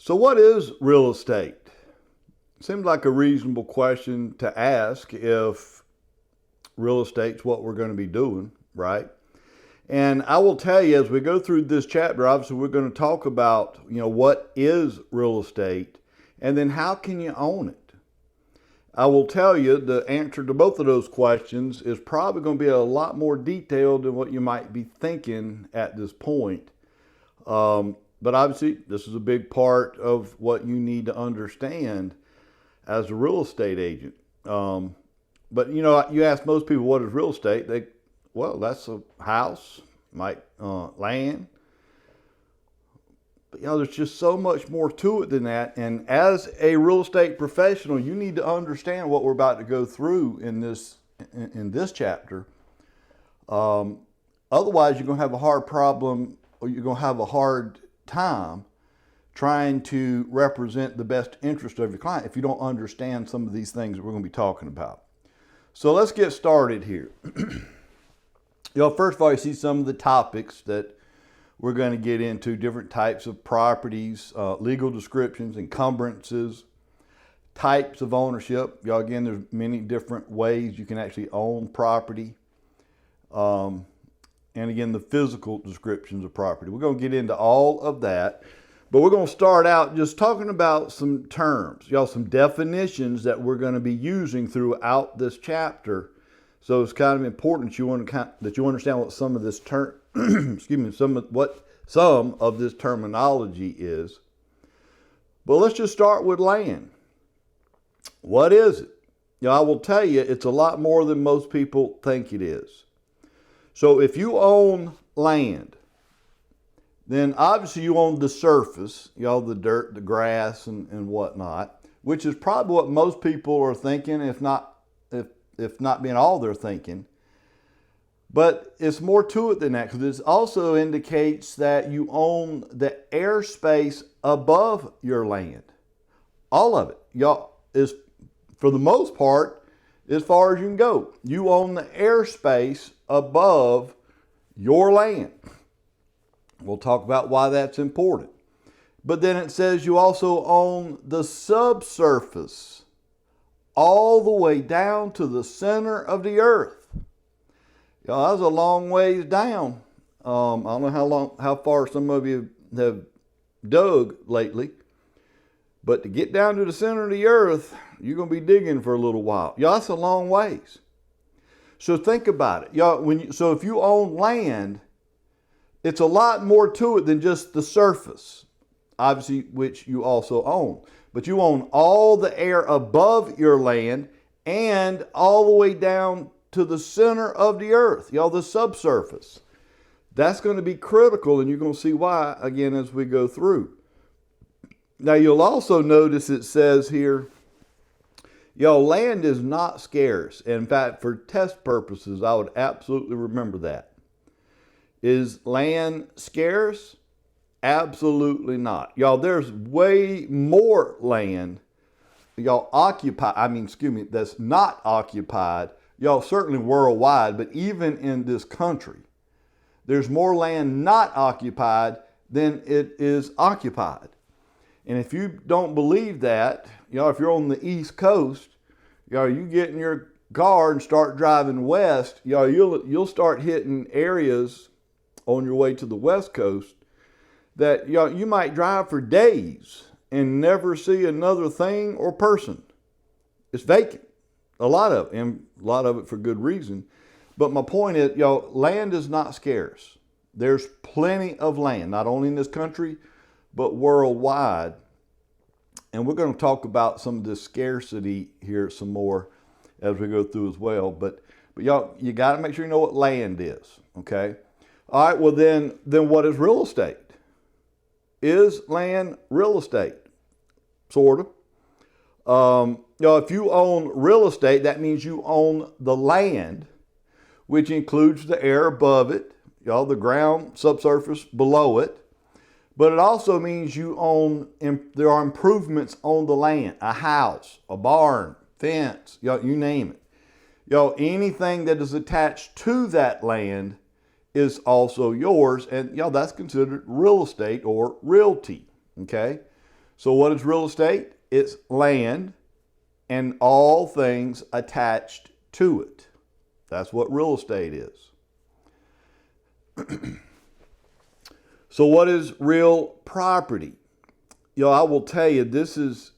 So what is real estate? Seems like a reasonable question to ask if real estate's what we're going to be doing, right? And I will tell you, as we go through this chapter, obviously we're going to talk about, what is real estate and then how can you own it? I will tell you the answer to both of those questions is probably going to be a lot more detailed than what you might be thinking at this point. But obviously, this is a big part of what you need to understand as a real estate agent. But you ask most people what is real estate, that's a house, land. But there's just so much more to it than that. And as a real estate professional, you need to understand what we're about to go through in this chapter. Otherwise, you're going to have a hard problem, or you're going to have a hard time trying to represent the best interest of your client if you don't understand some of these things that we're going to be talking about. So let's get started here. First of all, you see some of the topics that we're going to get into: different types of properties, legal descriptions, encumbrances, types of ownership. Again, there's many different ways you can actually own property. And again, the physical descriptions of property. We're going to get into all of that, but we're going to start out just talking about some terms, some definitions that we're going to be using throughout this chapter. So it's kind of important that you understand what some of this some of this terminology is. But let's just start with land. What is it? I will tell you, it's a lot more than most people think it is. So if you own land, then obviously you own the surface, the dirt, the grass, and whatnot, which is probably what most people are thinking, if not being all they're thinking. But it's more to it than that, because it also indicates that you own the airspace above your land. All of it, is, for the most part, as far as you can go. You own the airspace above your land. We'll talk about why that's important. But then it says you also own the subsurface all the way down to the center of the earth. That was a long ways down. I don't know how far some of you have dug lately, but to get down to the center of the earth, you're going to be digging for a little while. That's a long ways. So think about it. So if you own land, it's a lot more to it than just the surface, obviously, which you also own. But you own all the air above your land and all the way down to the center of the earth, the subsurface. That's going to be critical, and you're going to see why, again, as we go through. Now, you'll also notice it says here, land is not scarce. In fact, for test purposes, I would absolutely remember that. Is land scarce? Absolutely not. There's way more land that's not occupied. Certainly worldwide, but even in this country, there's more land not occupied than it is occupied. And if you don't believe that, if you're on the East Coast, you get in your car and start driving west, you'll start hitting areas on your way to the West Coast that you might drive for days and never see another thing or person. It's vacant. A lot of it for good reason. But my point is, land is not scarce. There's plenty of land, not only in this country, but worldwide. And we're going to talk about some of this scarcity here some more as we go through as well. But you got to make sure you know what land is, okay? All right, well then what is real estate? Is land real estate? Sort of. If you own real estate, that means you own the land, which includes the air above it, the ground subsurface below it. But it also means there are improvements on the land, a house, a barn, fence, you name it. Anything that is attached to that land is also yours, and that's considered real estate or realty, okay? So what is real estate? It's land and all things attached to it. That's what real estate is. So what is real property? I will tell you, this is,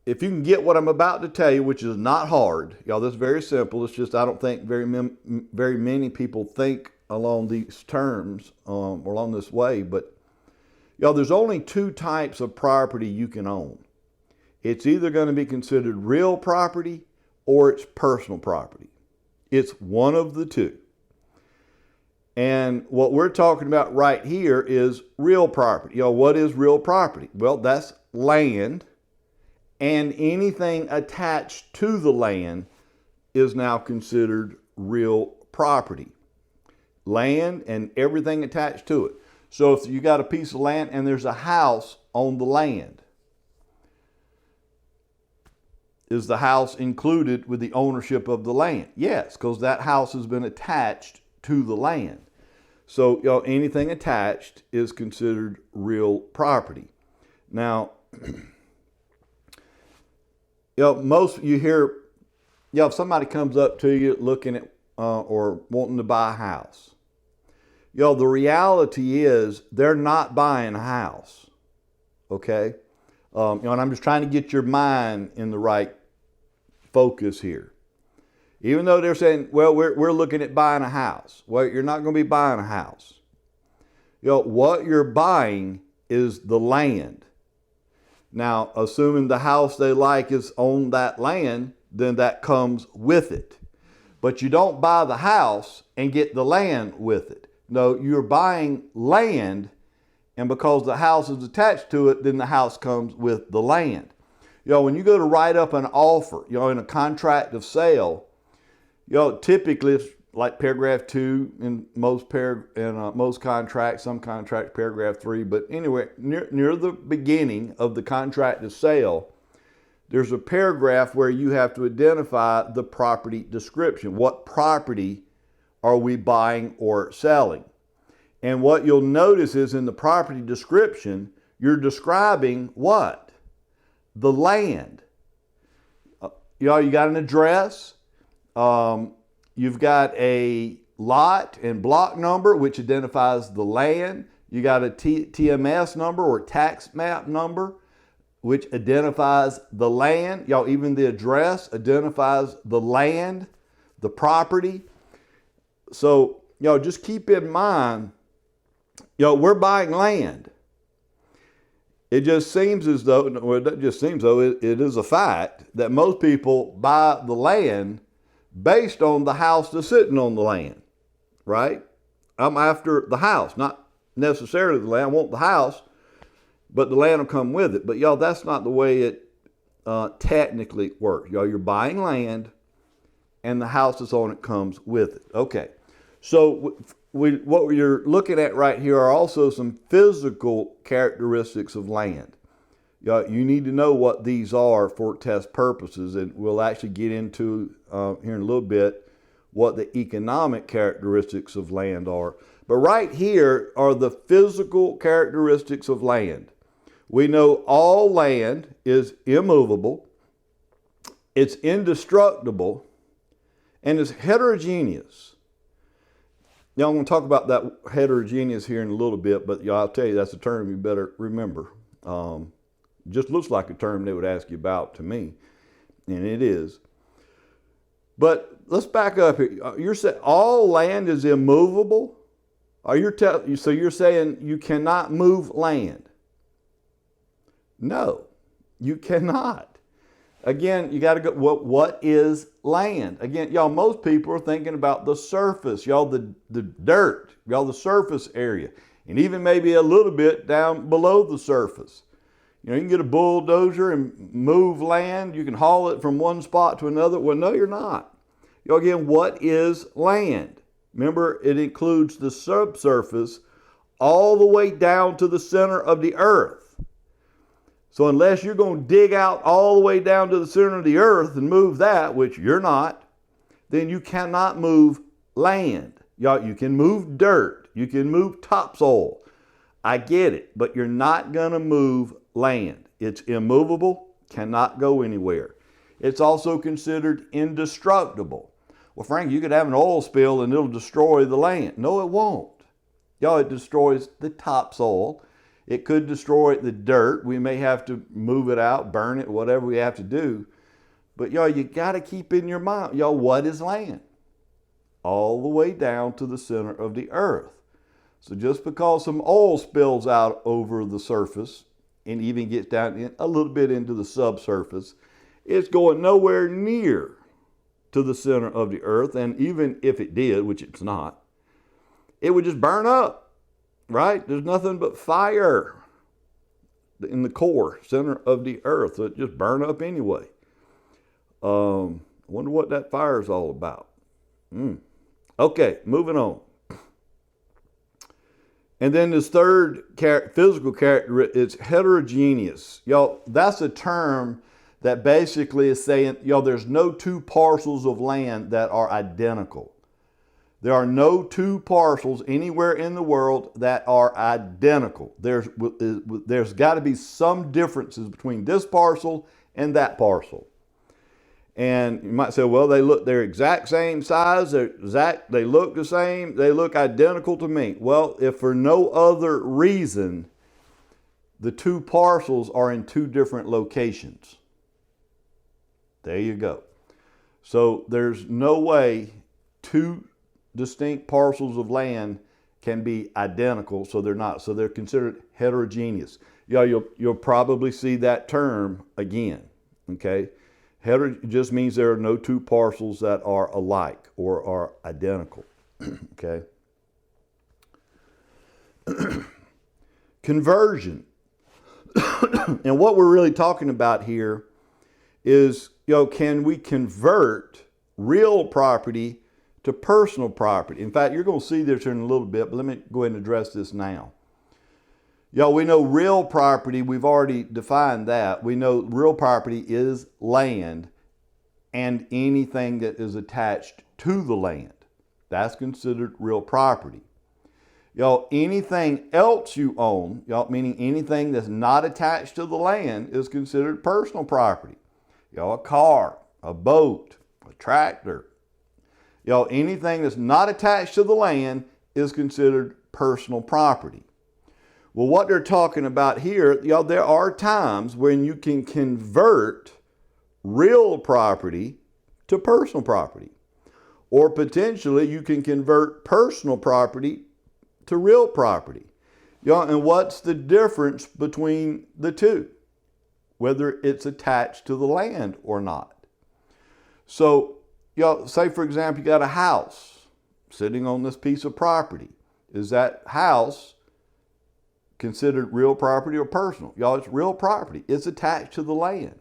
if you can get what I'm about to tell you, which is not hard, this is very simple. It's just I don't think very many people think along these terms or along this way. But there's only two types of property you can own. It's either going to be considered real property or it's personal property. It's one of the two. And what we're talking about right here is real property. What is real property? Well, that's land, and anything attached to the land is now considered real property. Land and everything attached to it. So if you got a piece of land and there's a house on the land, is the house included with the ownership of the land? Yes, because that house has been attached to the land. So anything attached is considered real property. Now, most you hear, if somebody comes up to you looking at or wanting to buy a house, the reality is they're not buying a house. Okay, and I'm just trying to get your mind in the right focus here. Even though they're saying, well, we're looking at buying a house. Well, you're not going to be buying a house. What you're buying is the land. Now, assuming the house they like is on that land, then that comes with it. But you don't buy the house and get the land with it. No, you're buying land, and because the house is attached to it, then the house comes with the land. When you go to write up an offer, in a contract of sale, typically it's like paragraph 2 in most contracts, some contracts paragraph 3, but anyway, near the beginning of the contract of sale, there's a paragraph where you have to identify the property description. What property are we buying or selling? And what you'll notice is in the property description, you're describing what? The land. You got an address. You've got a lot and block number, which identifies the land. You got a TMS number or tax map number, which identifies the land. Even the address identifies the land, the property. So, just keep in mind, we're buying land. It just seems as though, it is a fact that most people buy the land based on the house that's sitting on the land, right? I'm after the house, not necessarily the land. I want the house, but the land will come with it. But that's not the way it technically works. You're buying land, and the house that's on it comes with it. Okay, so what you're looking at right here are also some physical characteristics of land. You need to know what these are for test purposes, and we'll actually get into here in a little bit what the economic characteristics of land are. But right here are the physical characteristics of land. We know all land is immovable, it's indestructible, and it's heterogeneous. I'm going to talk about that heterogeneous here in a little bit, but I'll tell you that's a term you better remember. Just looks like a term they would ask you about to me, and it is. But let's back up here. You're saying all land is immovable? So you're saying you cannot move land? No, you cannot. Again, you got to go, what is land? Again, most people are thinking about the surface, the dirt, the surface area, and even maybe a little bit down below the surface. You can get a bulldozer and move land. You can haul it from one spot to another. Well, no, you're not. Again, what is land? Remember, it includes the subsurface all the way down to the center of the earth. So unless you're going to dig out all the way down to the center of the earth and move that, which you're not, then you cannot move land. You can move dirt. You can move topsoil. I get it, but you're not going to move land. It's immovable, cannot go anywhere. It's also considered indestructible. Well, Frank, you could have an oil spill and it'll destroy the land. No, it won't. Y'all, it destroys the topsoil. It could destroy the dirt. We may have to move it out, burn it, whatever we have to do. But y'all, you got to keep in your mind, y'all, what is land? All the way down to the center of the earth. So just because some oil spills out over the surface and even gets down a little bit into the subsurface, it's going nowhere near to the center of the earth. And even if it did, which it's not, it would just burn up, right? There's nothing but fire in the core, center of the earth. So it just burn up anyway. I wonder what that fire is all about. Okay, moving on. And then this third physical character is heterogeneous. Y'all, that's a term that basically is saying, y'all, there's no two parcels of land that are identical. There are no two parcels anywhere in the world that are identical. There's got to be some differences between this parcel and that parcel. And you might say, well, they're exact same size, they look the same, they look identical to me. Well, if for no other reason, the two parcels are in two different locations. There you go. So there's no way two distinct parcels of land can be identical, so they're not. So they're considered heterogeneous. Yeah, you'll probably see that term again, okay? Just means there are no two parcels that are alike or are identical, okay? Conversion. And what we're really talking about here is, can we convert real property to personal property? In fact, you're going to see this in a little bit, but let me go ahead and address this now. We know real property, we've already defined that. We know real property is land and anything that is attached to the land. That's considered real property. Anything else you own, meaning anything that's not attached to the land, is considered personal property. A car, a boat, a tractor. Anything that's not attached to the land is considered personal property. Well, what they're talking about here, there are times when you can convert real property to personal property. Or potentially you can convert personal property to real property. And what's the difference between the two? Whether it's attached to the land or not. So, say for example, you got a house sitting on this piece of property. Is that house considered real property or personal? It's real property. It's attached to the land.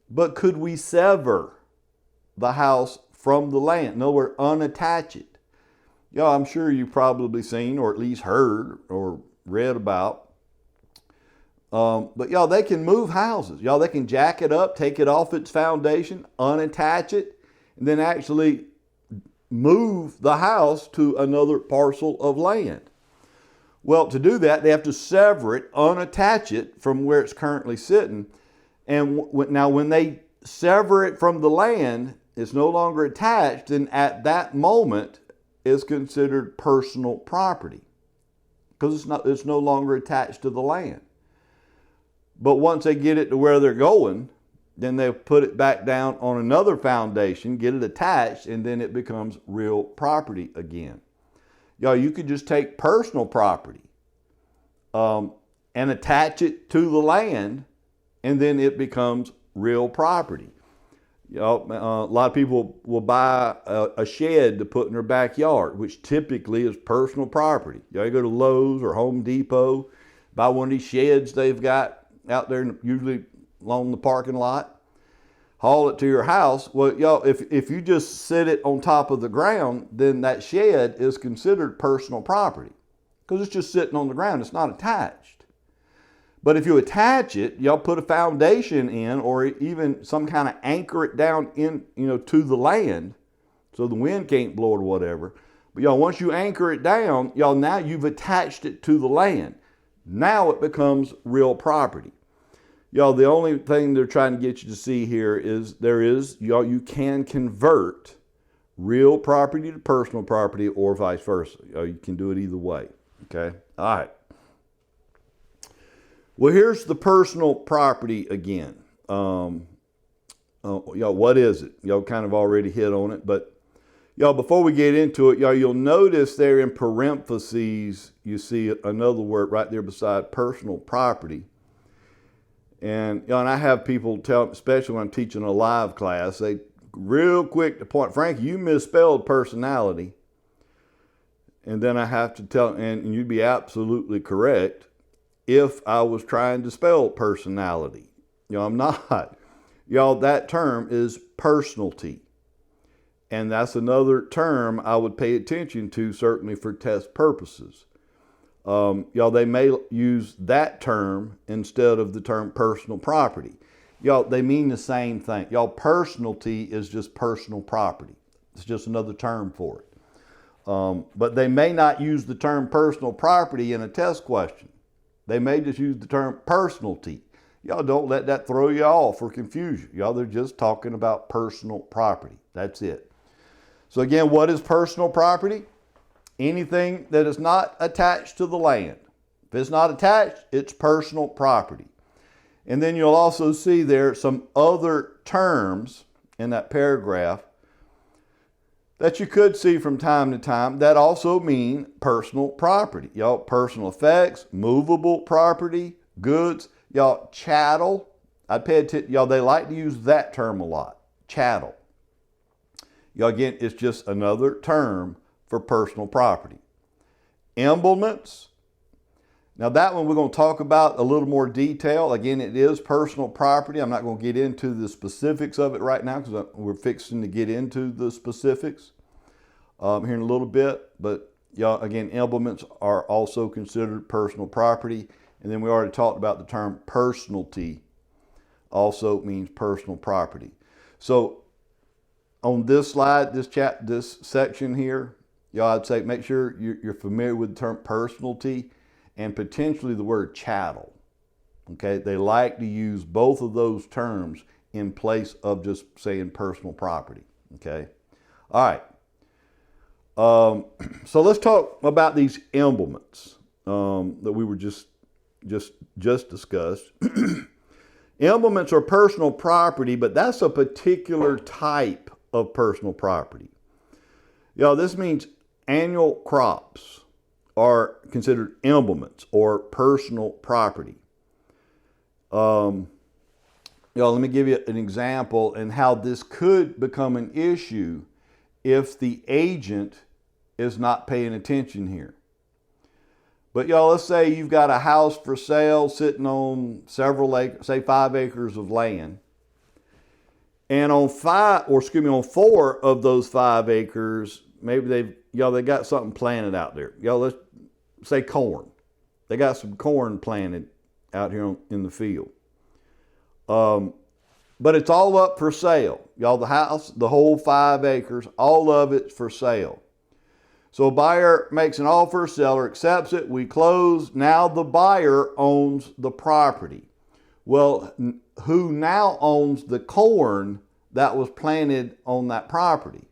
But could we sever the house from the land? No, we're unattach it. I'm sure you've probably seen or at least heard or read about. But they can move houses. They can jack it up, take it off its foundation, unattach it, and then actually move the house to another parcel of land. Well, to do that, they have to sever it, unattach it from where it's currently sitting. And now when they sever it from the land, it's no longer attached, and at that moment, it's considered personal property because it's no longer attached to the land. But once they get it to where they're going, then they put it back down on another foundation, get it attached, and then it becomes real property again. You could just take personal property and attach it to the land, and then it becomes real property. A lot of people will buy a shed to put in their backyard, which typically is personal property. You go to Lowe's or Home Depot, buy one of these sheds they've got out there, usually along the parking lot, haul it to your house. Well, if you just sit it on top of the ground, then that shed is considered personal property because it's just sitting on the ground. It's not attached. But if you attach it, put a foundation in or even some kind of anchor it down in, to the land so the wind can't blow it or whatever. But y'all, once you anchor it down, y'all, now you've attached it to the land. Now it becomes real property. Y'all, the only thing they're trying to get you to see here is y'all, you can convert real property to personal property or vice versa. You can do it either way. Okay? All right. Well, here's the personal property again. Y'all, what is it? Y'all kind of already hit on it, but y'all, before we get into it, y'all, you'll notice there in parentheses, you see another word right there beside personal property. And, and I have people tell, especially when I'm teaching a live class, they real quick to point, Frank, you misspelled personality. And then I have to tell, and you'd be absolutely correct if I was trying to spell personality. I'm not. Y'all, that term is personality. And that's another term I would pay attention to, certainly for test purposes. Y'all, they may use that term instead of the term personal property. Y'all, they mean the same thing. Y'all, personality is just personal property. It's just another term for it. But they may not use the term personal property in a test question. They may just use the term personality. Y'all, don't let that throw you off or confuse you. Y'all, they're just talking about personal property. That's it. So again, what is personal property? Anything that is not attached to the land. If it's not attached, it's personal property. And then you'll also see there some other terms in that paragraph that you could see from time to time that also mean personal property. Y'all, personal effects, movable property, goods, y'all, chattel. I'd pay attention, y'all, they like to use that term a lot, chattel. Y'all, again, it's just another term for personal property. Emblements. Now that one we're going to talk about a little more detail. Again, it is personal property. I'm not going to get into the specifics of it right now because we're fixing to get into the specifics here in a little bit. But y'all, again, emblements are also considered personal property. And then we already talked about the term personality also means personal property. So on this slide, this section here, y'all, I'd say make sure you're familiar with the term personality and potentially the word chattel. Okay, they like to use both of those terms in place of just saying personal property. Okay, all right. So let's talk about these emblements that we were just discussed. Emblements are personal property, but that's a particular type of personal property. Y'all, this means annual crops are considered emblements or personal property. Y'all, let me give you an example and how this could become an issue if the agent is not paying attention here. But y'all, let's say you've got a house for sale sitting on several acres, say 5 acres of land. And on 4 of those 5 acres, maybe they got something planted out there. Y'all, let's say corn. They got some corn planted out here in the field. But it's all up for sale. Y'all, the house, the whole 5 acres, all of it's for sale. So a buyer makes an offer, seller accepts it, we close. Now the buyer owns the property. Well, who now owns the corn that was planted on that property?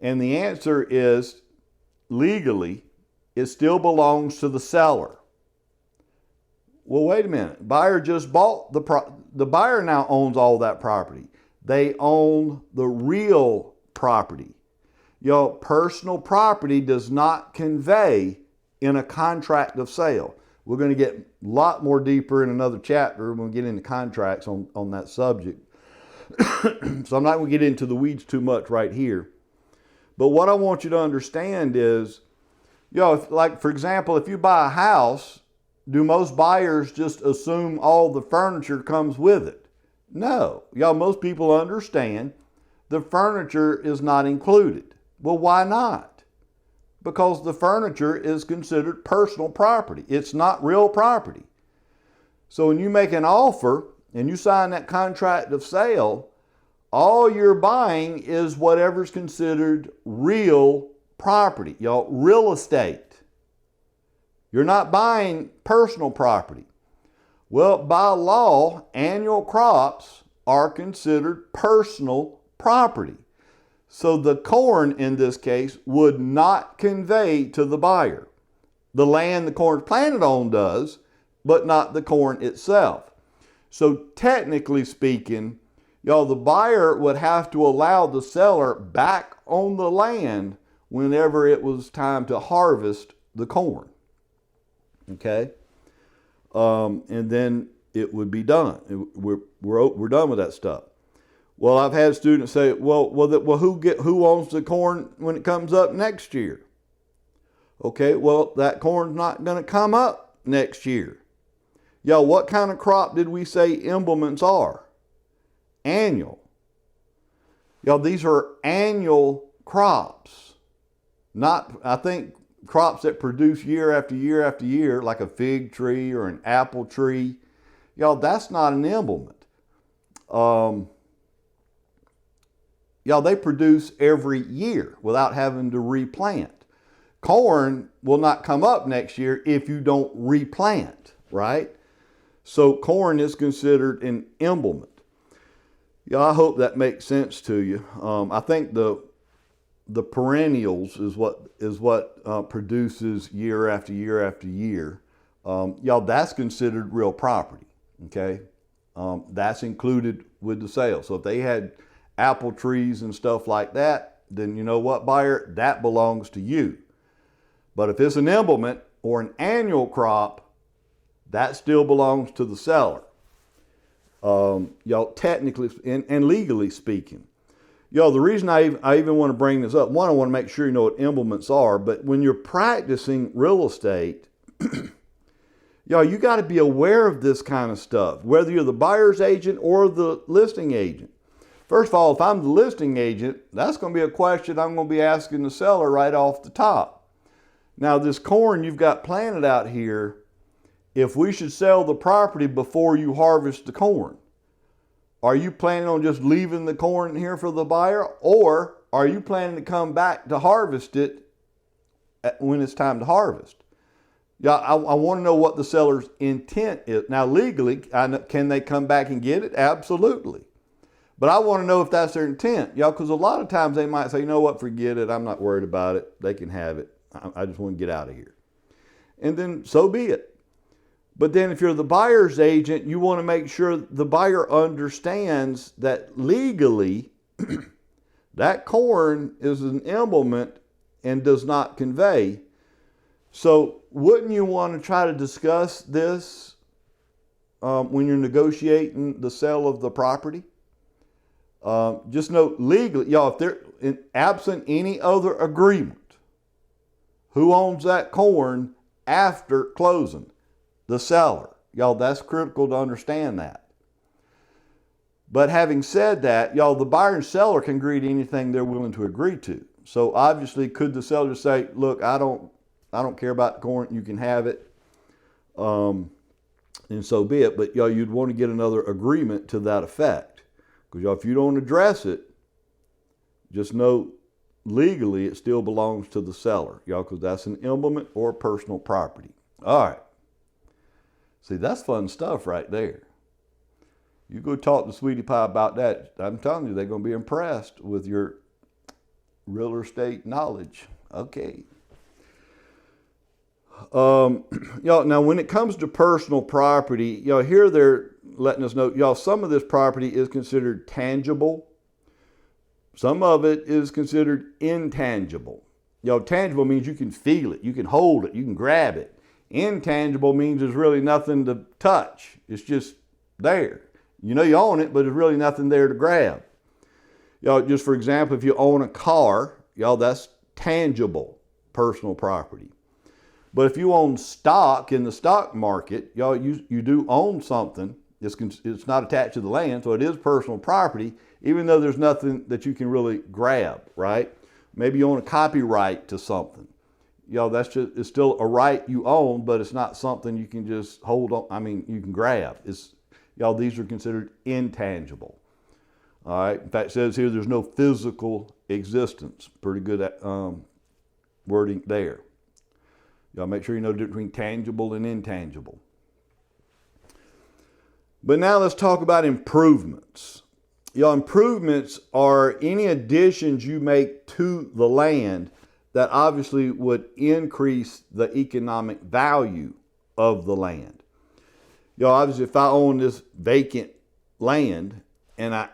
And the answer is, legally, it still belongs to the seller. Well, wait a minute. Buyer just bought the buyer now owns all that property. They own the real property. Y'all, personal property does not convey in a contract of sale. We're going to get a lot more deeper in another chapter when we get into contracts on that subject. So I'm not going to get into the weeds too much right here. But what I want you to understand is, like, for example, if you buy a house, do most buyers just assume all the furniture comes with it? No. Y'all, most people understand the furniture is not included. Well, why not? Because the furniture is considered personal property. It's not real property. So when you make an offer and you sign that contract of sale, all you're buying is whatever's considered real property, y'all, real estate. You're not buying personal property. Well, by law, annual crops are considered personal property. So the corn in this case would not convey to the buyer. The land the corn is planted on does, but not the corn itself. So technically speaking, y'all, the buyer would have to allow the seller back on the land whenever it was time to harvest the corn. Okay? And then it would be done. We're done with that stuff. Well, I've had students say, well, who owns the corn when it comes up next year? Okay, well, that corn's not going to come up next year. Y'all, what kind of crop did we say implements are? Annual. Y'all, these are annual crops. Not, I think, crops that produce year after year after year, like a fig tree or an apple tree. Y'all, that's not an implement. Y'all, they produce every year without having to replant. Corn will not come up next year if you don't replant, right? So corn is considered an implement. Yeah, I hope that makes sense to you. I think the perennials is what produces year after year after year. Y'all, that's considered real property. Okay, that's included with the sale. So if they had apple trees and stuff like that, then you know what, buyer, that belongs to you. But if it's an implement or an annual crop, that still belongs to the seller. Y'all, technically and legally speaking. Y'all, the reason I even want to bring this up, one, I want to make sure you know what implements are, but when you're practicing real estate, y'all, you got to be aware of this kind of stuff, whether you're the buyer's agent or the listing agent. First of all, if I'm the listing agent, that's going to be a question I'm going to be asking the seller right off the top. Now, this corn you've got planted out here, if we should sell the property before you harvest the corn, are you planning on just leaving the corn here for the buyer, or are you planning to come back to harvest it when it's time to harvest? Yeah, I want to know what the seller's intent is. Now, legally, can they come back and get it? Absolutely. But I want to know if that's their intent, y'all, because a lot of times they might say, you know what, forget it. I'm not worried about it. They can have it. I just want to get out of here. And then so be it. But then if you're the buyer's agent, you want to make sure the buyer understands that legally that corn is an implement and does not convey. So wouldn't you want to try to discuss this when you're negotiating the sale of the property? Just note legally, y'all, if they're absent any other agreement, who owns that corn after closing? The seller. Y'all, that's critical to understand that. But having said that, y'all, the buyer and seller can agree to anything they're willing to agree to. So obviously, could the seller say, look, I don't care about the corn, you can have it, and so be it. But y'all, you'd want to get another agreement to that effect. Because y'all, if you don't address it, just know legally it still belongs to the seller, y'all, because that's an implement or personal property. All right. See, that's fun stuff right there. You go talk to Sweetie Pie about that, I'm telling you, they're going to be impressed with your real estate knowledge. Okay. Y'all, now when it comes to personal property, y'all, here they're letting us know, y'all, some of this property is considered tangible. Some of it is considered intangible. Y'all, tangible means you can feel it, you can hold it, you can grab it. Intangible means there's really nothing to touch. It's just there. You know you own it, but there's really nothing there to grab. Y'all, just for example, if you own a car, y'all, that's tangible personal property. But if you own stock in the stock market, y'all, you do own something. It's not attached to the land, so it is personal property, even though there's nothing that you can really grab, right? Maybe you own a copyright to something. Y'all, it's still a right you own, but it's not something you can just hold on. I mean, you can grab. Y'all, these are considered intangible. All right. In fact, it says here there's no physical existence. Pretty good wording there. Y'all make sure you know the difference between tangible and intangible. But now let's talk about improvements. Y'all, improvements are any additions you make to the land that obviously would increase the economic value of the land. Y'all, obviously, if I own this vacant land and I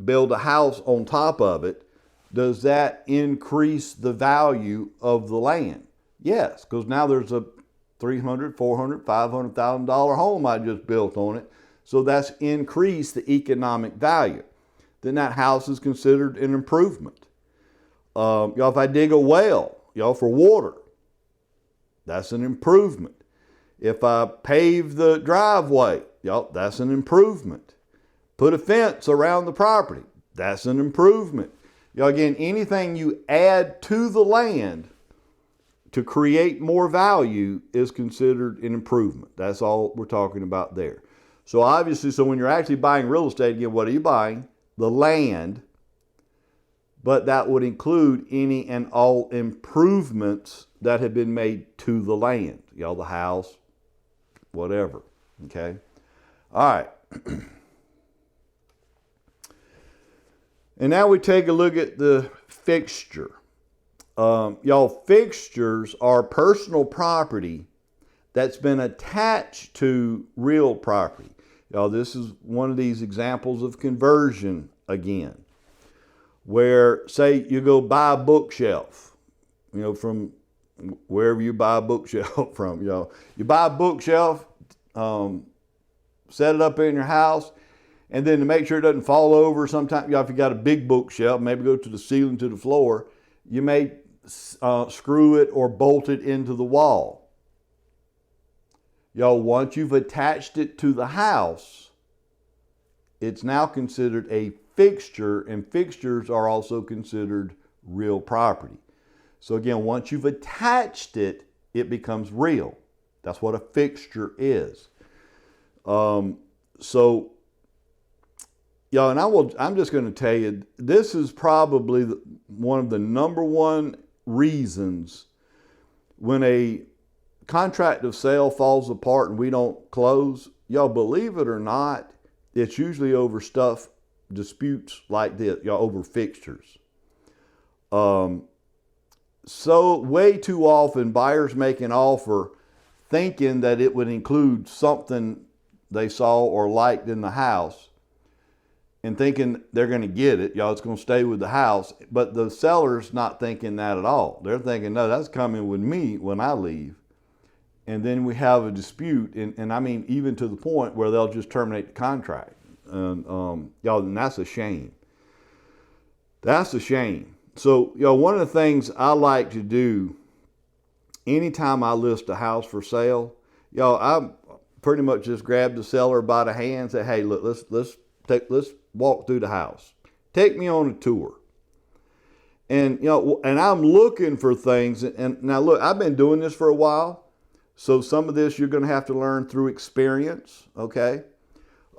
build a house on top of it, does that increase the value of the land? Yes, because now there's a $300,000, $400,000, $500,000 home I just built on it. So that's increased the economic value. Then that house is considered an improvement. Y'all, if I dig a well, y'all, for water, that's an improvement. If I pave the driveway, y'all, that's an improvement. Put a fence around the property, that's an improvement. Y'all, again, anything you add to the land to create more value is considered an improvement. That's all we're talking about there. So obviously, when you're actually buying real estate, again, what are you buying? The land, but that would include any and all improvements that have been made to the land. Y'all, the house, whatever, okay? All right. And now we take a look at the fixture. Y'all, fixtures are personal property that's been attached to real property. Y'all, this is one of these examples of conversion again, where, say, you go buy a bookshelf, from wherever you buy a bookshelf from. You buy a bookshelf, set it up in your house, and then to make sure it doesn't fall over, sometimes, if you got a big bookshelf, maybe go to the ceiling, to the floor, you may screw it or bolt it into the wall. Y'all, once you've attached it to the house, it's now considered a fixture, and fixtures are also considered real property. So again, once you've attached it, it becomes real. That's what a fixture is. Y'all, and I'm just going to tell you, this is probably one of the number one reasons when a contract of sale falls apart and we don't close. Y'all, believe it or not, it's usually over disputes like this, y'all, over fixtures. So way too often buyers make an offer thinking that it would include something they saw or liked in the house, and thinking they're going to get it, y'all, it's going to stay with the house. But the seller's not thinking that at all. They're thinking, no, that's coming with me when I leave. And then we have a dispute, and I mean, even to the point where they'll just terminate the contract. And y'all, and that's a shame. That's a shame. So, one of the things I like to do anytime I list a house for sale, I pretty much just grab the seller by the hand and say, hey, look, let's walk through the house. Take me on a tour. And, and I'm looking for things. And now look, I've been doing this for a while. So some of this you're going to have to learn through experience, okay?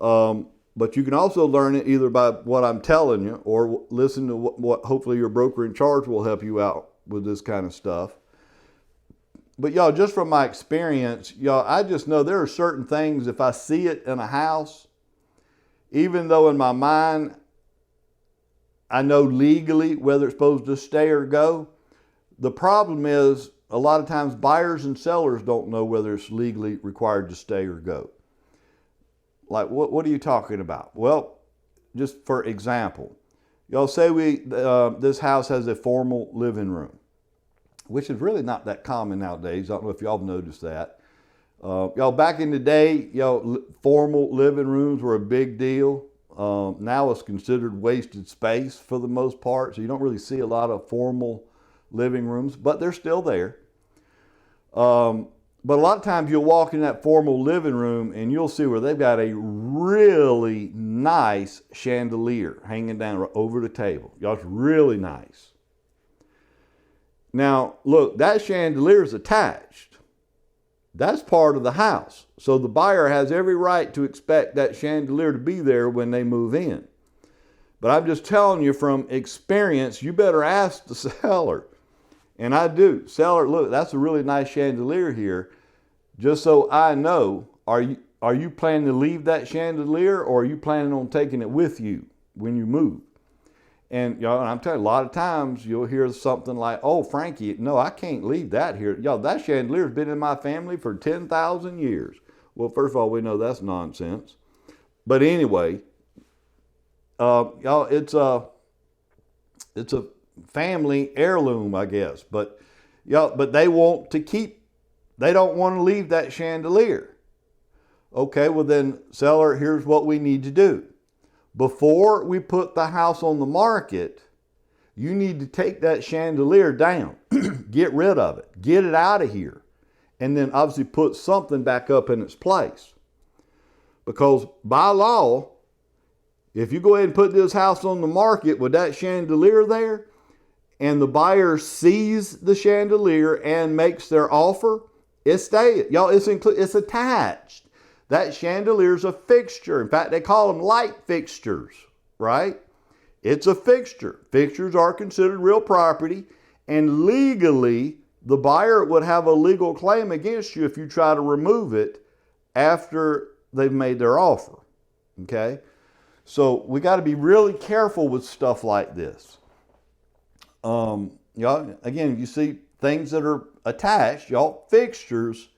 But you can also learn it either by what I'm telling you or listen to what hopefully your broker in charge will help you out with this kind of stuff. But y'all, just from my experience, I just know there are certain things, if I see it in a house, even though in my mind I know legally whether it's supposed to stay or go, the problem is a lot of times buyers and sellers don't know whether it's legally required to stay or go. Like, what are you talking about? Well, just for example, y'all, say this house has a formal living room, which is really not that common nowadays. I don't know if y'all have noticed that. Y'all, back in the day, formal living rooms were a big deal. Now it's considered wasted space for the most part, so you don't really see a lot of formal living rooms, but they're still there. But a lot of times you'll walk in that formal living room and you'll see where they've got a really nice chandelier hanging down over the table. Y'all, it's really nice. Now, look, that chandelier is attached. That's part of the house. So the buyer has every right to expect that chandelier to be there when they move in. But I'm just telling you from experience, you better ask the seller, And I do. Seller, look, that's a really nice chandelier here. Just so I know, are you planning to leave that chandelier, or are you planning on taking it with you when you move? And and I'm telling you, a lot of times you'll hear something like, "Oh, Frankie, no, I can't leave that here. That chandelier's been in my family for 10,000 years." Well, first of all, we know that's nonsense. But anyway, it's a family heirloom, I guess. But they want to keep. They don't want to leave that chandelier. Okay, well then, seller, here's what we need to do. Before we put the house on the market, you need to take that chandelier down, get rid of it, get it out of here, and then obviously put something back up in its place. Because by law, if you go ahead and put this house on the market with that chandelier there, and the buyer sees the chandelier and makes their offer, it stays. It's attached. That chandelier is a fixture. In fact, they call them light fixtures, right? It's a fixture. Fixtures are considered real property, and legally, the buyer would have a legal claim against you if you try to remove it after they've made their offer, okay? So we got to be really careful with stuff like this. Again, you see things that are attached, fixtures,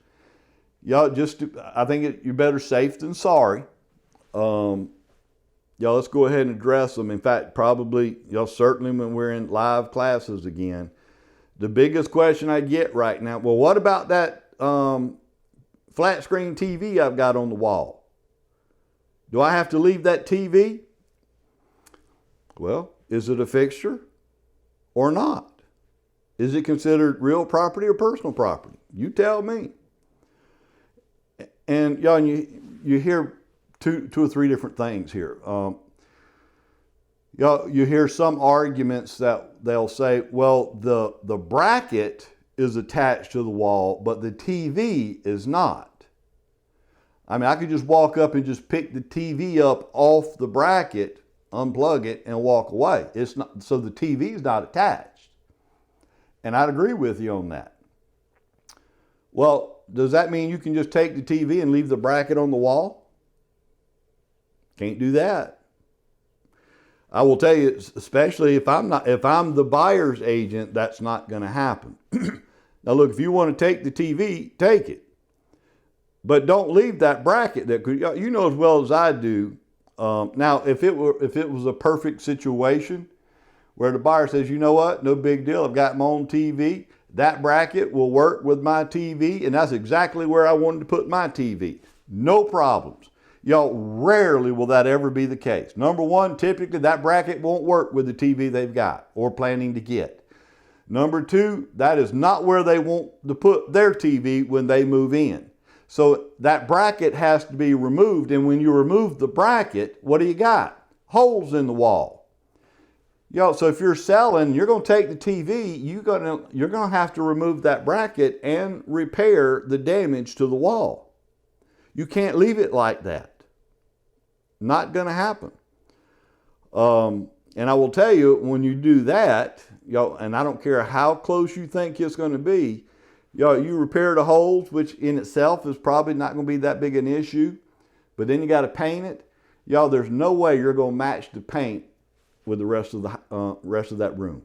I think you're better safe than sorry. Let's go ahead and address them. In fact, probably, certainly when we're in live classes again, the biggest question I get right now, well, what about that flat screen TV I've got on the wall? Do I have to leave that TV? Well, is it a fixture or not? Is it considered real property or personal property? You tell me. And you hear two or three different things here. You hear some arguments that they'll say, well, the bracket is attached to the wall, but the TV is not. I mean, I could just walk up and just pick the TV up off the bracket, unplug it, and walk away. It's not, so the TV is not attached. And I'd agree with you on that. Well, does that mean you can just take the TV and leave the bracket on the wall? Can't do that. I will tell you, especially if I'm the buyer's agent, that's not going to happen. Now look, if you want to take the TV, take it. But don't leave that bracket there. You know as well as I do. Now, if it was a perfect situation where the buyer says, you know what, no big deal, I've got my own TV. That bracket will work with my TV, and that's exactly where I wanted to put my TV. No problems. Rarely will that ever be the case. Number one, typically that bracket won't work with the TV they've got or planning to get. Number two, that is not where they want to put their TV when they move in. So that bracket has to be removed, and when you remove the bracket, what do you got? Holes in the wall. So if you're selling, you're going to take the TV, you're going to have to remove that bracket and repair the damage to the wall. You can't leave it like that. Not going to happen. And I will tell you, when you do that, and I don't care how close you think it's going to be, you repair the holes, which in itself is probably not going to be that big an issue, but then you got to paint it. There's no way you're going to match the paint with the rest of that room.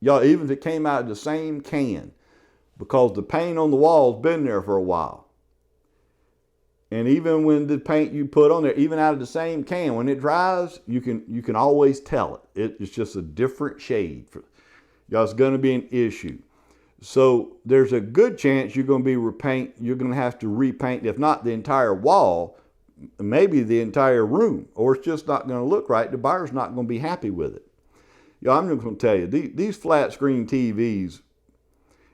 Even if it came out of the same can, because the paint on the wall's been there for a while. And even when the paint you put on there, even out of the same can, when it dries, you can always tell it. It's just a different shade. It's going to be an issue. So there's a good chance you're going to have to repaint, if not the entire wall, maybe the entire room, or it's just not going to look right. The buyer's not going to be happy with it. I'm just going to tell you, these flat screen TVs,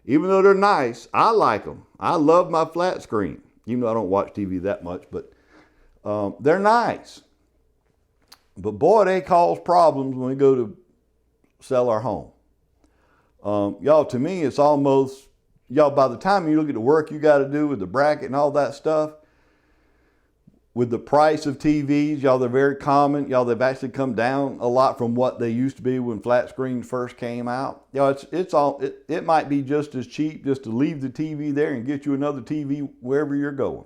even though they're nice, I like them. I love my flat screen, even though I don't watch TV that much, but they're nice. But boy, they cause problems when we go to sell our home. To me, it's almost, by the time you look at the work you got to do with the bracket and all that stuff, with the price of TVs, y'all, they're very common. Y'all, they've actually come down a lot from what they used to be when flat screens first came out. Y'all, it might be just as cheap just to leave the TV there and get you another TV wherever you're going.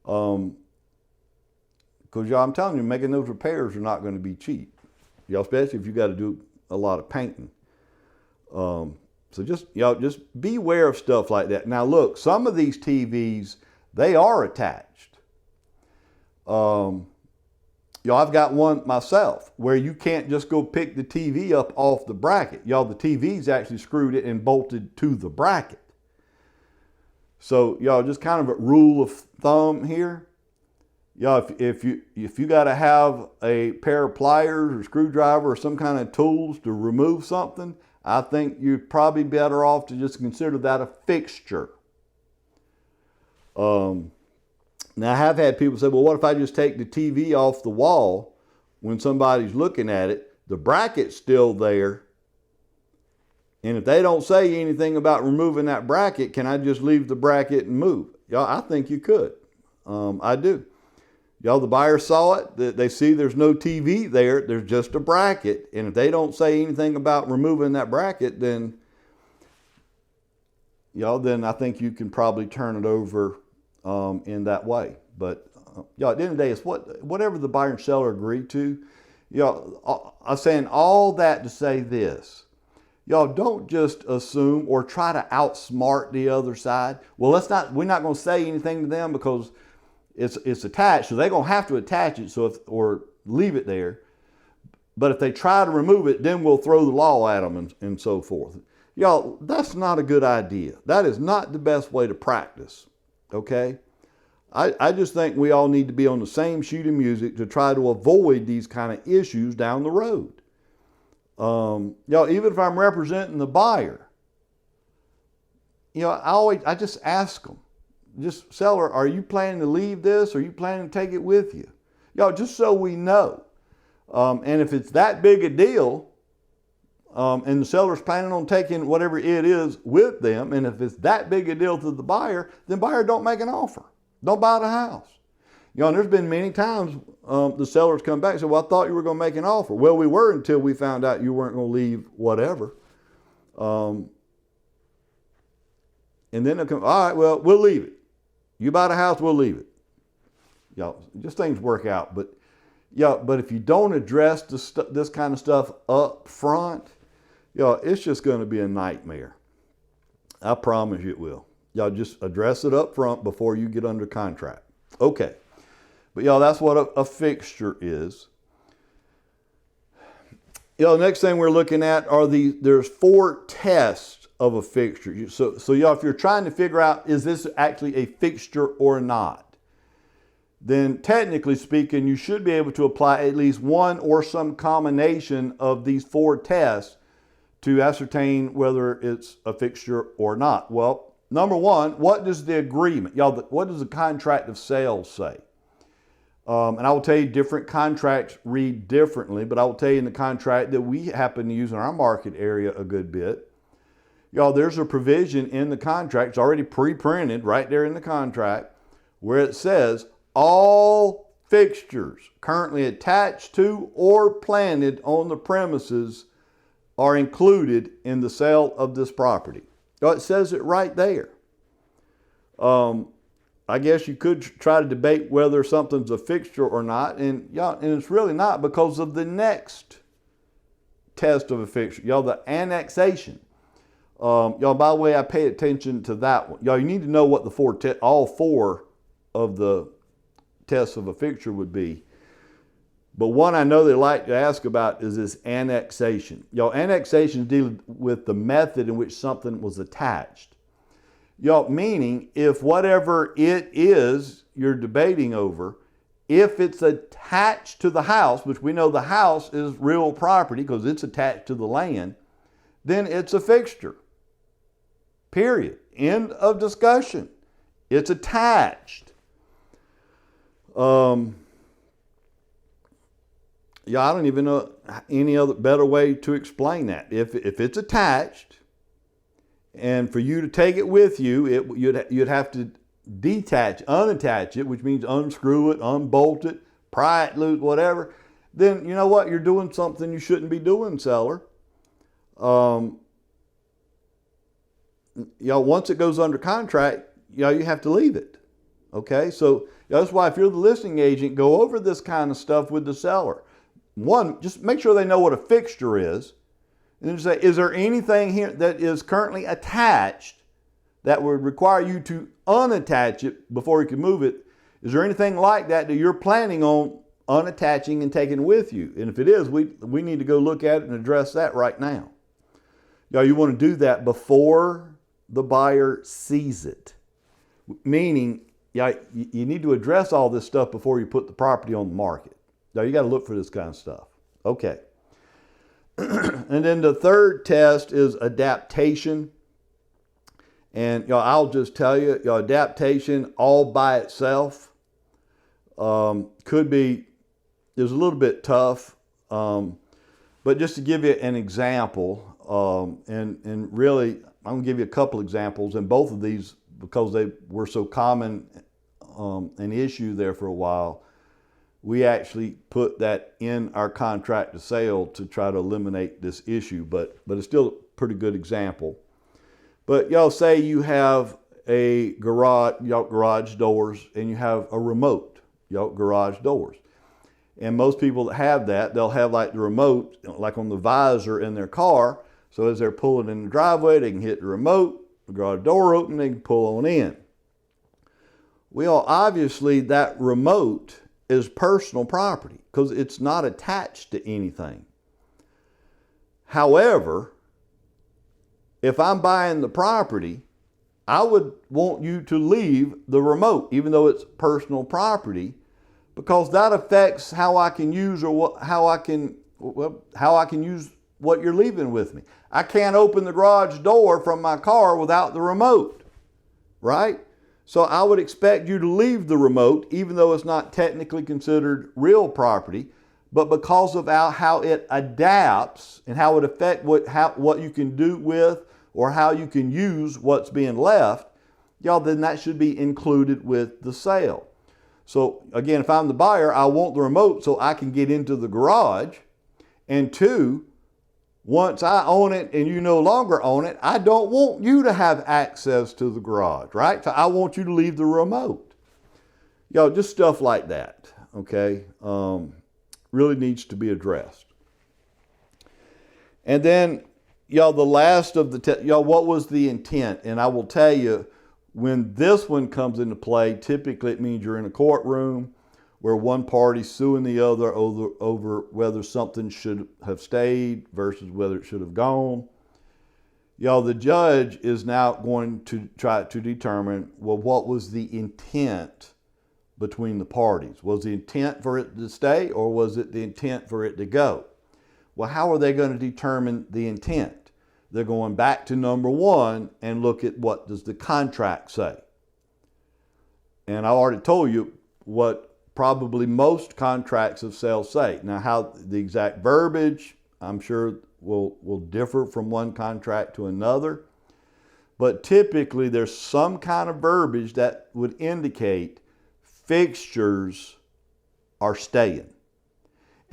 Because y'all, I'm telling you, making those repairs are not going to be cheap. Y'all, especially if you got to do a lot of painting. So just beware of stuff like that. Now look, some of these TVs, they are attached. I've got one myself where you can't just go pick the TV up off the bracket. Y'all, the TV's actually screwed it and bolted to the bracket. So y'all, just kind of a rule of thumb here. Y'all, if you got to have a pair of pliers or screwdriver or some kind of tools to remove something, I think you're probably better off to just consider that a fixture. Now, I have had people say, well, what if I just take the TV off the wall when somebody's looking at it? The bracket's still there. And if they don't say anything about removing that bracket, can I just leave the bracket and move? Y'all, I think you could. I do. Y'all, the buyer saw it. They see there's no TV there. There's just a bracket. And if they don't say anything about removing that bracket, then I think you can probably turn it over in that way. But at the end of the day, it's whatever the buyer and seller agree to. I'm saying all that to say this. Y'all, don't just assume or try to outsmart the other side. Well, we're not going to say anything to them because it's attached, so they're going to have to attach it or leave it there. But if they try to remove it, then we'll throw the law at them and so forth. Y'all, that's not a good idea. That is not the best way to practice. Okay? I just think we all need to be on the same sheet of music to try to avoid these kind of issues down the road. Y'all, even if I'm representing the buyer, I just ask them, just seller, are you planning to leave this? Or are you planning to take it with you? Y'all, just so we know. And if it's that big a deal, and the seller's planning on taking whatever it is with them, and if it's that big a deal to the buyer, then buyer don't make an offer. Don't buy the house. And there's been many times the sellers come back and say, well, I thought you were going to make an offer. Well, we were until we found out you weren't going to leave whatever. And then they'll come, all right, well, we'll leave it. You buy the house, we'll leave it. Just things work out. But if you don't address this kind of stuff up front, it's just going to be a nightmare. I promise you it will. Y'all, just address it up front before you get under contract. Okay. But that's what a fixture is. Next thing we're looking at are there's 4 tests of a fixture. So if you're trying to figure out, is this actually a fixture or not? Then technically speaking, you should be able to apply at least one or some combination of these 4 tests to ascertain whether it's a fixture or not. Well, number one, what does the agreement, what does the contract of sale say? And I will tell you different contracts read differently, but I will tell you in the contract that we happen to use in our market area a good bit. There's a provision in the contract, it's already pre-printed right there in the contract, where it says all fixtures currently attached to or planted on the premises are included in the sale of this property. It says it right there. I guess you could try to debate whether something's a fixture or not, and it's really not because of the next test of a fixture. The annexation. By the way, I pay attention to that one. You need to know what all 4 of the tests of a fixture would be. But one I know they like to ask about is this annexation. Annexation deals with the method in which something was attached. Meaning if whatever it is you're debating over, if it's attached to the house, which we know the house is real property because it's attached to the land, then it's a fixture. Period. End of discussion. It's attached. I don't even know any other better way to explain that. If it's attached, and for you to take it with you, you'd have to unattach it, which means unscrew it, unbolt it, pry it loose, whatever, then you know what? You're doing something you shouldn't be doing, seller. Once it goes under contract, you have to leave it. Okay, so that's why if you're the listing agent, go over this kind of stuff with the seller. One, just make sure they know what a fixture is. And then say, is there anything here that is currently attached that would require you to unattach it before you can move it? Is there anything like that you're planning on unattaching and taking with you? And if it is, we need to go look at it and address that right now. You want to do that before the buyer sees it. Meaning, you need to address all this stuff before you put the property on the market. You got to look for this kind of stuff. Okay. And then the third test is adaptation. And I'll just tell you, adaptation all by itself is a little bit tough. But just to give you an example, and really, I'm going to give you a couple examples, and both of these, because they were so common an issue there for a while, we actually put that in our contract to sale to try to eliminate this issue, but it's still a pretty good example. But say you have a garage doors, and you have a remote garage doors. And most people that have that, they'll have like the remote, like on the visor in their car. So as they're pulling in the driveway, they can hit the remote, the garage door open, they can pull on in. Well, obviously that remote is personal property because it's not attached to anything. However, if I'm buying the property, I would want you to leave the remote, even though it's personal property, because that affects how I can use how I can use what you're leaving with me. I can't open the garage door from my car without the remote, right? So I would expect you to leave the remote, even though it's not technically considered real property, but because of how it adapts and how it affects what you can do with or how you can use what's being left, then that should be included with the sale. So again, if I'm the buyer, I want the remote so I can get into the garage. And two, once I own it and you no longer own it, I don't want you to have access to the garage, right? So I want you to leave the remote. Just stuff like that, okay? Really needs to be addressed. And then, the last of the, what was the intent? And I will tell you, when this one comes into play, typically it means you're in a courtroom where one party's suing the other over whether something should have stayed versus whether it should have gone. The judge is now going to try to determine, what was the intent between the parties? Was the intent for it to stay, or was it the intent for it to go? Well, how are they going to determine the intent? They're going back to number one and look at what does the contract say. And I already told you what probably most contracts of sale say. Now, how the exact verbiage, I'm sure will differ from one contract to another. But typically there's some kind of verbiage that would indicate fixtures are staying.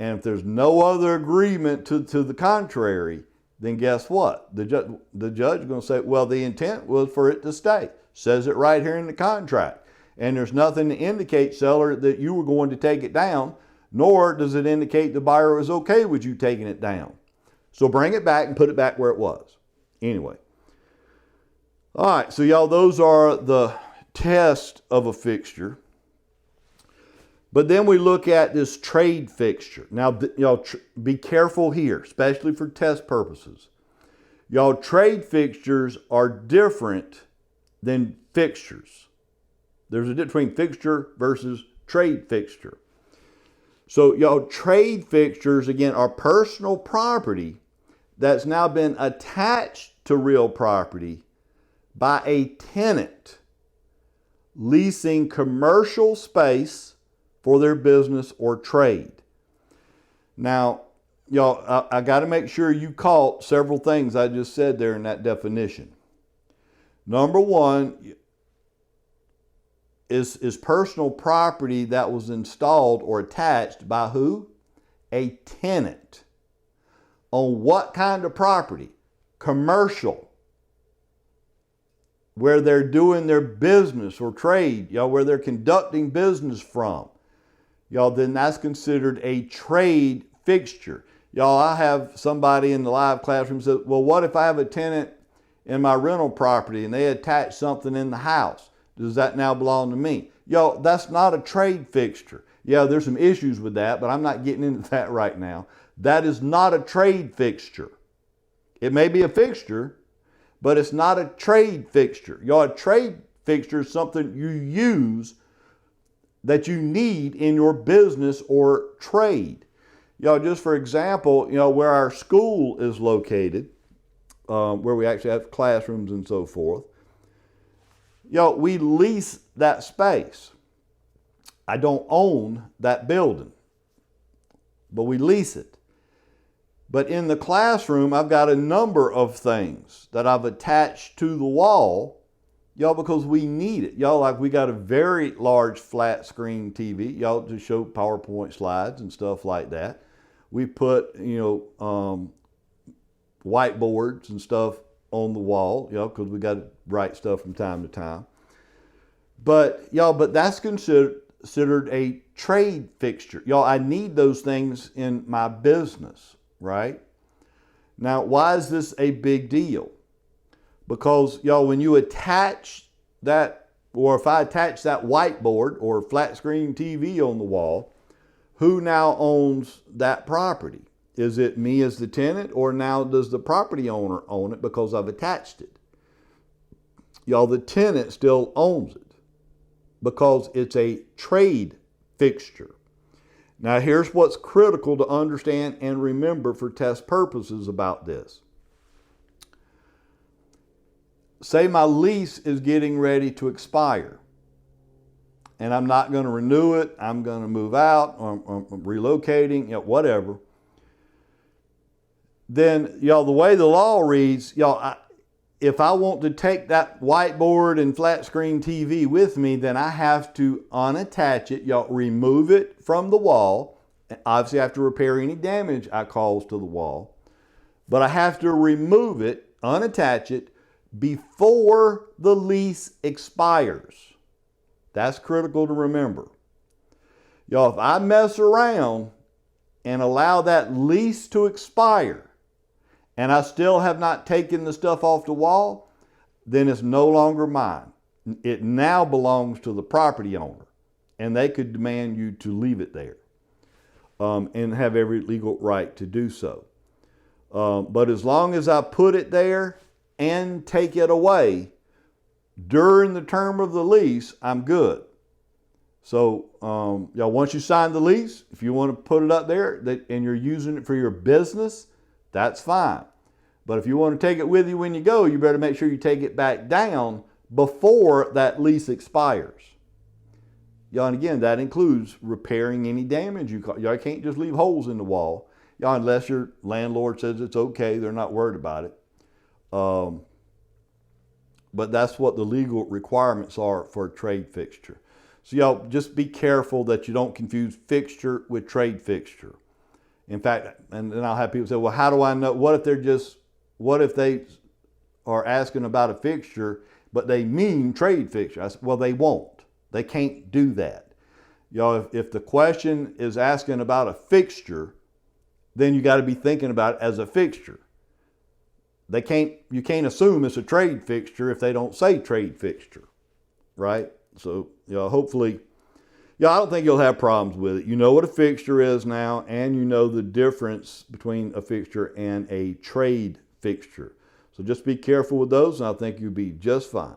And if there's no other agreement to the contrary, then guess what? The judge is going to say, well, the intent was for it to stay. Says it right here in the contract. And there's nothing to indicate, seller, that you were going to take it down, nor does it indicate the buyer was okay with you taking it down. So bring it back and put it back where it was. Anyway. All right, so those are the test of a fixture. But then we look at this trade fixture. Now, be careful here, especially for test purposes. Trade fixtures are different than fixtures. There's a difference between fixture versus trade fixture. So, trade fixtures, again, are personal property that's now been attached to real property by a tenant leasing commercial space for their business or trade. Now, I got to make sure you caught several things I just said there in that definition. Number one, is personal property that was installed or attached by who? A tenant. On what kind of property? Commercial. Where they're doing their business or trade, where they're conducting business from. Then that's considered a trade fixture. I have somebody in the live classroom say, well, what if I have a tenant in my rental property and they attach something in the house? Does that now belong to me? That's not a trade fixture. There's some issues with that, but I'm not getting into that right now. That is not a trade fixture. It may be a fixture, but it's not a trade fixture. A trade fixture is something you use that you need in your business or trade. Just for example, where our school is located, where we actually have classrooms and so forth, we lease that space. I don't own that building, but we lease it. But in the classroom, I've got a number of things that I've attached to the wall, because we need it. Like we got a very large flat screen TV, to show PowerPoint slides and stuff like that. We put, whiteboards and stuff on the wall, because we got to write stuff from time to time. But that's considered a trade fixture. I need those things in my business, right? Now, why is this a big deal? Because, when you attach that, or if I attach that whiteboard or flat screen TV on the wall, who now owns that property? Is it me as the tenant, or now does the property owner own it because I've attached it? The tenant still owns it because it's a trade fixture. Now, here's what's critical to understand and remember for test purposes about this. Say my lease is getting ready to expire, and I'm not going to renew it. I'm going to move out, or I'm relocating, whatever. Then, the way the law reads, if I want to take that whiteboard and flat screen TV with me, then I have to unattach it, remove it from the wall. Obviously, I have to repair any damage I cause to the wall. But I have to remove it, unattach it, before the lease expires. That's critical to remember. If I mess around and allow that lease to expire, and I still have not taken the stuff off the wall, then it's no longer mine. It now belongs to the property owner, and they could demand you to leave it there and have every legal right to do so. But as long as I put it there and take it away during the term of the lease, I'm good. So once you sign the lease, if you want to put it up there and you're using it for your business, that's fine. But if you want to take it with you when you go, you better make sure you take it back down before that lease expires. And again, that includes repairing any damage you cause. You can't just leave holes in the wall, unless your landlord says it's okay, they're not worried about it. But that's what the legal requirements are for a trade fixture. So just be careful that you don't confuse fixture with trade fixture. In fact, and then I'll have people say, well, how do I know? What if they are asking about a fixture, but they mean trade fixture? I said, well, they won't. They can't do that. If the question is asking about a fixture, then you got to be thinking about it as a fixture. You can't assume it's a trade fixture if they don't say trade fixture, right? So, hopefully, I don't think you'll have problems with it. You know what a fixture is now, and you know the difference between a fixture and a trade fixture. So just be careful with those, and I think you'll be just fine.